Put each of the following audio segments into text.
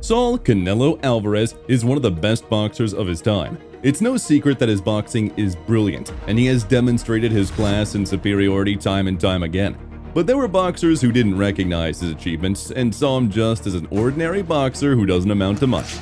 Saul Canelo Alvarez is one of the best boxers of his time. It's no secret that his boxing is brilliant, and he has demonstrated his class and superiority time and time again. But there were boxers who didn't recognize his achievements and saw him just as an ordinary boxer who doesn't amount to much.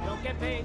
Don't get paid.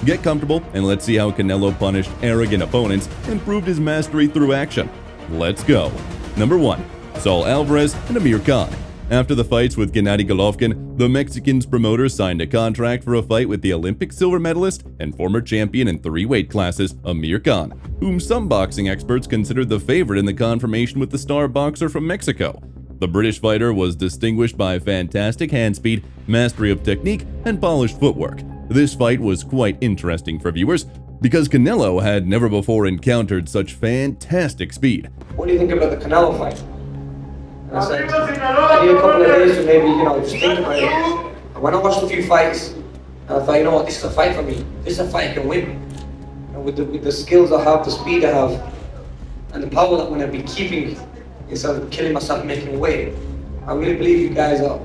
Get comfortable and let's see how Canelo punished arrogant opponents and proved his mastery through action. Let's go. Number 1. Saul Alvarez and Amir Khan. After the fights with Gennady Golovkin, the Mexican's promoter signed a contract for a fight with the Olympic silver medalist and former champion in 3 weight classes, Amir Khan, whom some boxing experts considered the favorite in the confirmation with the star boxer from Mexico. The British fighter was distinguished by fantastic hand speed, mastery of technique, and polished footwork. This fight was quite interesting for viewers because Canelo had never before encountered such fantastic speed. What do you think about the Canelo fight? And I said, I need a couple of days to maybe, just think about it. And when I watched a few fights, I thought, you know what, this is a fight for me. This is a fight I can win. And with the skills I have, the speed I have, and the power that I'm going to be keeping instead of killing myself making weight, I really believe you guys are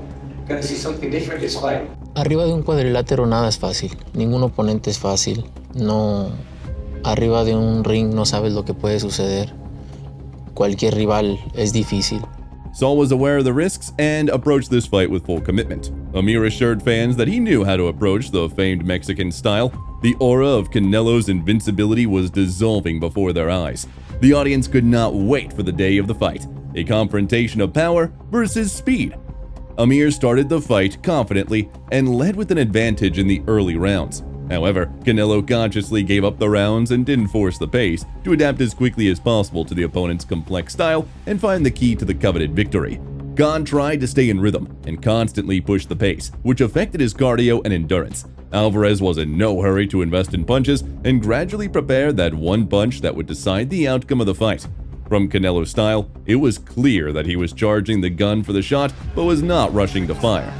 going to see something different this fight. Arriba de un cuadrilátero nada es fácil, ningún oponente es fácil, no, arriba de un ring no sabes lo que puede suceder, cualquier rival es difícil. Saul was aware of the risks and approached this fight with full commitment. Amir assured fans that he knew how to approach the famed Mexican style. The aura of Canelo's invincibility was dissolving before their eyes. The audience could not wait for the day of the fight, a confrontation of power versus speed. Amir started the fight confidently and led with an advantage in the early rounds. However, Canelo consciously gave up the rounds and didn't force the pace to adapt as quickly as possible to the opponent's complex style and find the key to the coveted victory. Khan tried to stay in rhythm and constantly push the pace, which affected his cardio and endurance. Alvarez was in no hurry to invest in punches and gradually prepared that one punch that would decide the outcome of the fight. From Canelo's style, it was clear that he was charging the gun for the shot but was not rushing to fire.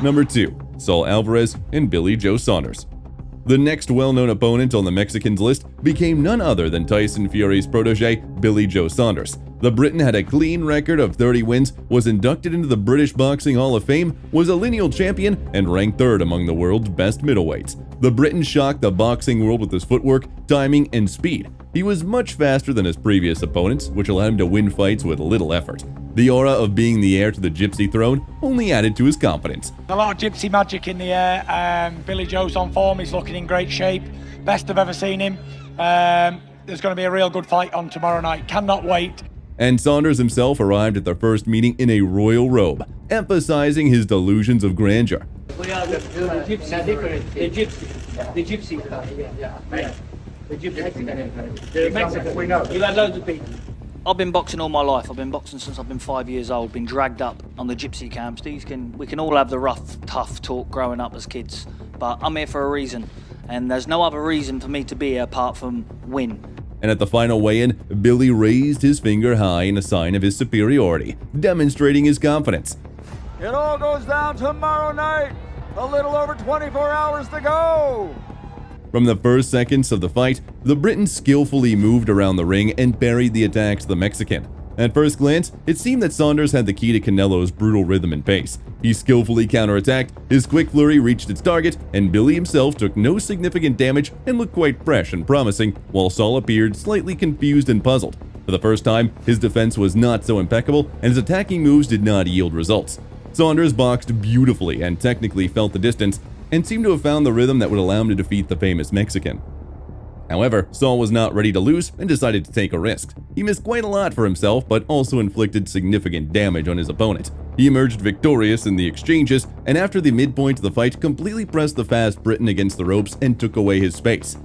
Number 2. Saul Alvarez and Billy Joe Saunders. The next well-known opponent on the Mexicans' list became none other than Tyson Fury's protege, Billy Joe Saunders. The Briton had a clean record of 30 wins, was inducted into the British Boxing Hall of Fame, was a lineal champion, and ranked 3rd among the world's best middleweights. The Briton shocked the boxing world with his footwork, timing, and speed. He was much faster than his previous opponents, which allowed him to win fights with little effort. The aura of being the heir to the Gypsy throne only added to his confidence. A lot of Gypsy magic in the air. Billy Joe's on form, he's looking in great shape. Best I've ever seen him. There's going to be a real good fight on tomorrow night. Cannot wait. And Saunders himself arrived at their first meeting in a royal robe, emphasizing his delusions of grandeur. We are the Gypsy different. The Gypsy. The Gypsy. Yeah. The Gypsy. The Mexican. We know. You had loads of people. I've been boxing all my life. I've been boxing since I've been 5 years old, been dragged up on the gypsy camps. We can all have the rough, tough talk growing up as kids, but I'm here for a reason, and there's no other reason for me to be here apart from win. And at the final weigh-in, Billy raised his finger high in a sign of his superiority, demonstrating his confidence. It all goes down tomorrow night. A little over 24 hours to go. From the first seconds of the fight, the Briton skillfully moved around the ring and parried the attacks of the Mexican. At first glance, it seemed that Saunders had the key to Canelo's brutal rhythm and pace. He skillfully counterattacked, his quick flurry reached its target, and Billy himself took no significant damage and looked quite fresh and promising, while Saul appeared slightly confused and puzzled. For the first time, his defense was not so impeccable, and his attacking moves did not yield results. Saunders boxed beautifully and technically felt the distance, and seemed to have found the rhythm that would allow him to defeat the famous Mexican. However, Saul was not ready to lose and decided to take a risk. He missed quite a lot for himself, but also inflicted significant damage on his opponent. He emerged victorious in the exchanges, and after the midpoint of the fight, completely pressed the fast Briton against the ropes and took away his space.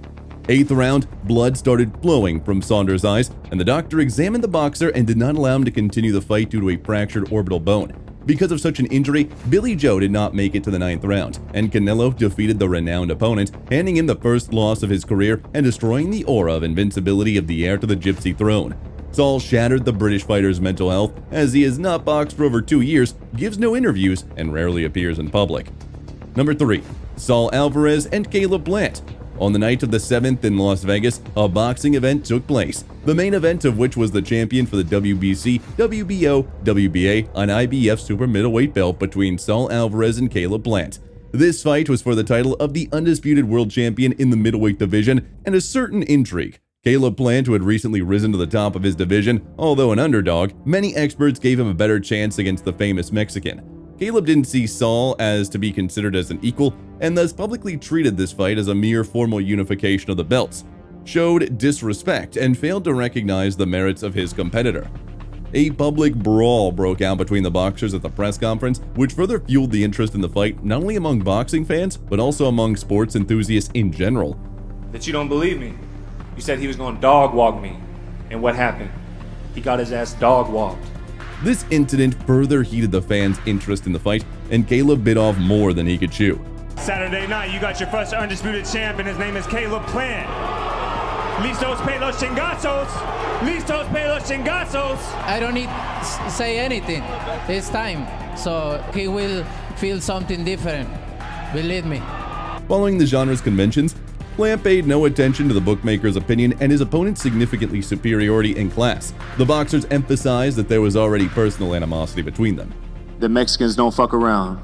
8th round, blood started flowing from Saunders' eyes, and the doctor examined the boxer and did not allow him to continue the fight due to a fractured orbital bone. Because of such an injury, Billy Joe did not make it to the 9th round, and Canelo defeated the renowned opponent, handing him the first loss of his career and destroying the aura of invincibility of the heir to the Gypsy throne. Saul shattered the British fighter's mental health, as he has not boxed for over 2 years, gives no interviews, and rarely appears in public. Number 3. Saul Alvarez and Caleb Plant. On the night of the 7th in Las Vegas, a boxing event took place, the main event of which was the champion for the WBC, WBO, WBA, and IBF super middleweight belt between Saul Alvarez and Caleb Plant. This fight was for the title of the undisputed world champion in the middleweight division, and a certain intrigue. Caleb Plant, who had recently risen to the top of his division, although an underdog, many experts gave him a better chance against the famous Mexican. Caleb didn't see Saul as to be considered as an equal, and thus publicly treated this fight as a mere formal unification of the belts, showed disrespect, and failed to recognize the merits of his competitor. A public brawl broke out between the boxers at the press conference, which further fueled the interest in the fight not only among boxing fans, but also among sports enthusiasts in general. That you don't believe me? You said he was going to dog walk me. And what happened? He got his ass dog walked. This incident further heated the fans' interest in the fight, and Caleb bit off more than he could chew. Saturday night, you got your first undisputed champ, and his name is Caleb Plant. Listos pe los chingazos! Listos pe los chingazos! I don't need to say anything. It's time. So he will feel something different. Believe me. Following the genre's conventions, Plant paid no attention to the bookmaker's opinion and his opponent's significantly superiority in class. The boxers emphasized that there was already personal animosity between them. The Mexicans don't fuck around.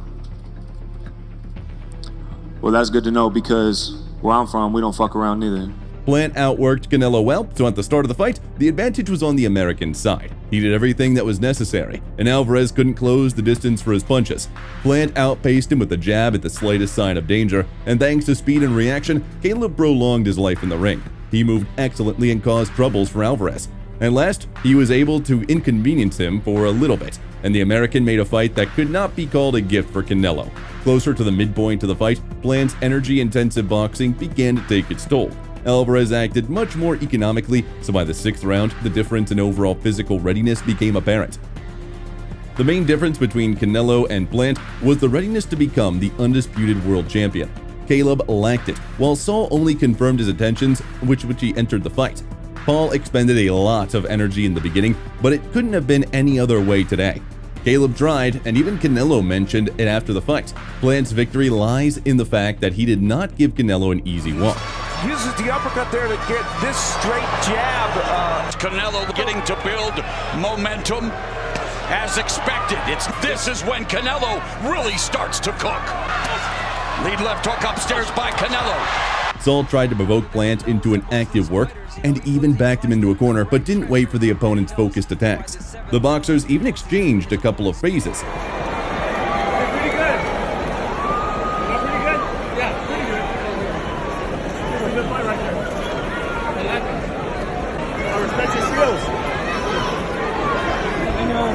Well, that's good to know, because where I'm from, we don't fuck around neither. Plant outworked Canelo well, so at the start of the fight, the advantage was on the American side. He did everything that was necessary, and Alvarez couldn't close the distance for his punches. Plant outpaced him with a jab at the slightest sign of danger, and thanks to speed and reaction, Caleb prolonged his life in the ring. He moved excellently and caused troubles for Alvarez. At last, he was able to inconvenience him for a little bit, and the American made a fight that could not be called a gift for Canelo. Closer to the midpoint of the fight, Plant's energy-intensive boxing began to take its toll. Alvarez acted much more economically, so by the 6th round, the difference in overall physical readiness became apparent. The main difference between Canelo and Plant was the readiness to become the undisputed world champion. Caleb lacked it, while Saul only confirmed his intentions which he entered the fight. Paul expended a lot of energy in the beginning, but it couldn't have been any other way today. Caleb tried, and even Canelo mentioned it after the fight. Plant's victory lies in the fact that he did not give Canelo an easy walk. Uses the uppercut there to get this straight jab. Canelo getting to build momentum as expected. This is when Canelo really starts to cook. Lead left hook upstairs by Canelo. Saul tried to provoke Plant into an active work and even backed him into a corner, but didn't wait for the opponent's focused attacks. The boxers even exchanged a couple of phases. Pretty good. Not pretty good? Yeah, pretty good. Pretty good fight right there. I like it. I respect your skills. You know,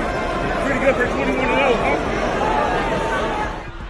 pretty good for 21-0, huh?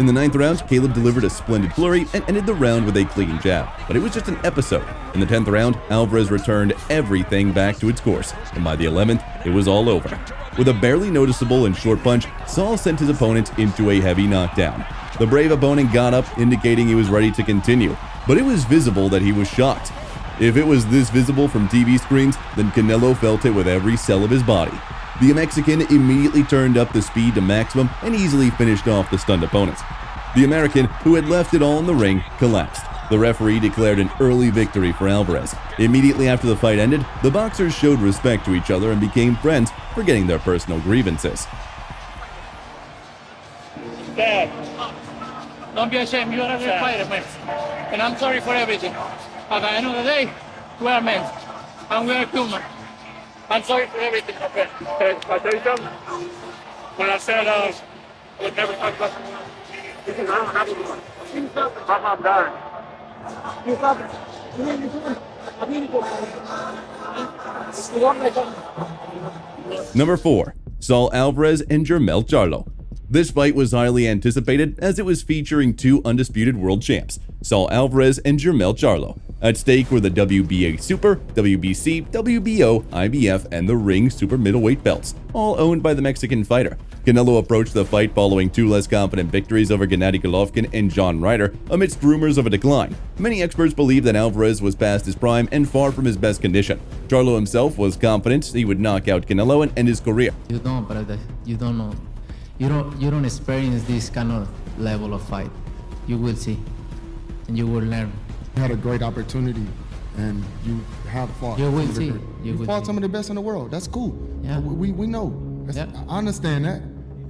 In the 9th round, Caleb delivered a splendid flurry and ended the round with a clean jab, but it was just an episode. In the 10th round, Alvarez returned everything back to its course, and by the 11th, it was all over. With a barely noticeable and short punch, Saul sent his opponent into a heavy knockdown. The brave opponent got up, indicating he was ready to continue, but it was visible that he was shocked. If it was this visible from TV screens, then Canelo felt it with every cell of his body. The Mexican immediately turned up the speed to maximum and easily finished off the stunned opponent. The American, who had left it all in the ring, collapsed. The referee declared an early victory for Alvarez. Immediately after the fight ended, the boxers showed respect to each other and became friends, forgetting their personal grievances. Dad, don't be ashamed. You are a great fighter, man. And I'm sorry for everything. But at the end of the day, we are men. And we are human. I'm sorry for everything, my friend. Can I tell you something? When I said I would never talk about this, I don't have to. My mom died. You have it. Number 4. Saul Alvarez and Jermell Charlo. This fight was highly anticipated as it was featuring two undisputed world champs, Saul Alvarez and Jermell Charlo. At stake were the WBA Super, WBC, WBO, IBF, and the Ring Super Middleweight belts, all owned by the Mexican fighter. Canelo approached the fight following 2 less confident victories over Gennady Golovkin and John Ryder amidst rumors of a decline. Many experts believe that Alvarez was past his prime and far from his best condition. Charlo himself was confident he would knock out Canelo and end his career. You don't, brother. You don't know. You don't experience this kind of level of fight. You will see, and you will learn. You had a great opportunity, and you have fought. You will see. You fought some of the best in the world. That's cool. Yeah. We know. Yeah. I understand that.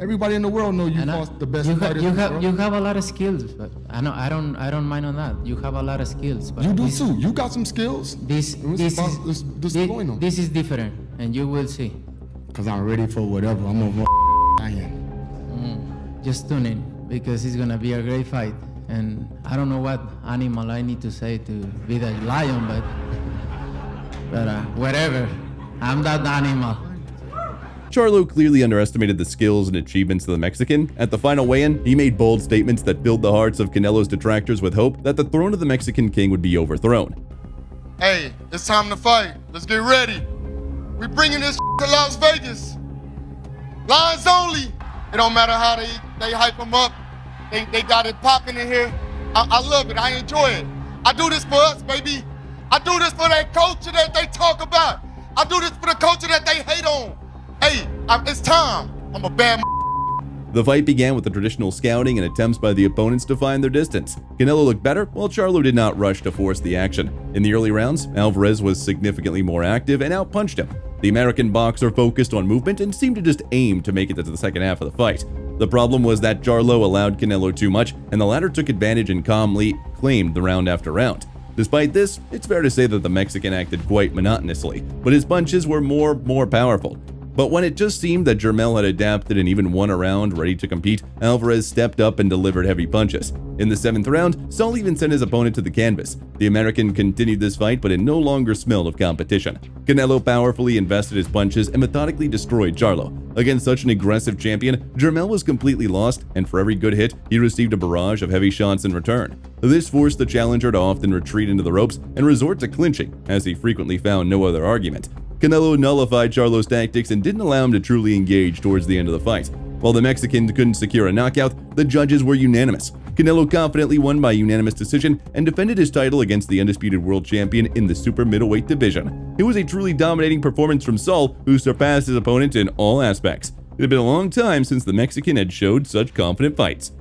Everybody in the world know you fought the best fighters in the world. You have a lot of skills, but I don't mind on that. You have a lot of skills. But you do too. You got some skills. This is different, and you will see. Cause I'm ready for whatever. I'm gonna I am. Just tune in, because it's gonna be a great fight. And I don't know what animal I need to say to be the lion, but whatever. I'm that animal. Charlo clearly underestimated the skills and achievements of the Mexican. At the final weigh-in, he made bold statements that filled the hearts of Canelo's detractors with hope that the throne of the Mexican king would be overthrown. Hey, it's time to fight. Let's get ready. We bringing this to Las Vegas. Lions only. It don't matter how they hype them up. They got it popping in here. I love it. I enjoy it. I do this for us, baby. I do this for that culture that they talk about. I do this for the culture that they hate on. Hey, it's time. I'm a bad. The fight began with the traditional scouting and attempts by the opponents to find their distance. Canelo looked better, while Charlo did not rush to force the action. In the early rounds, Alvarez was significantly more active and outpunched him. The American boxer focused on movement and seemed to just aim to make it to the second half of the fight. The problem was that Charlo allowed Canelo too much, and the latter took advantage and calmly claimed the round after round. Despite this, it's fair to say that the Mexican acted quite monotonously, but his punches were more powerful. But when it just seemed that Jermell had adapted and even won a round ready to compete, Alvarez stepped up and delivered heavy punches. In the 7th round, Saul even sent his opponent to the canvas. The American continued this fight, but it no longer smelled of competition. Canelo powerfully invested his punches and methodically destroyed Charlo. Against such an aggressive champion, Jermell was completely lost, and for every good hit, he received a barrage of heavy shots in return. This forced the challenger to often retreat into the ropes and resort to clinching, as he frequently found no other argument. Canelo nullified Charlo's tactics and didn't allow him to truly engage towards the end of the fight. While the Mexican couldn't secure a knockout, the judges were unanimous. Canelo confidently won by unanimous decision and defended his title against the undisputed world champion in the super middleweight division. It was a truly dominating performance from Saul, who surpassed his opponent in all aspects. It had been a long time since the Mexican had showed such confident fights.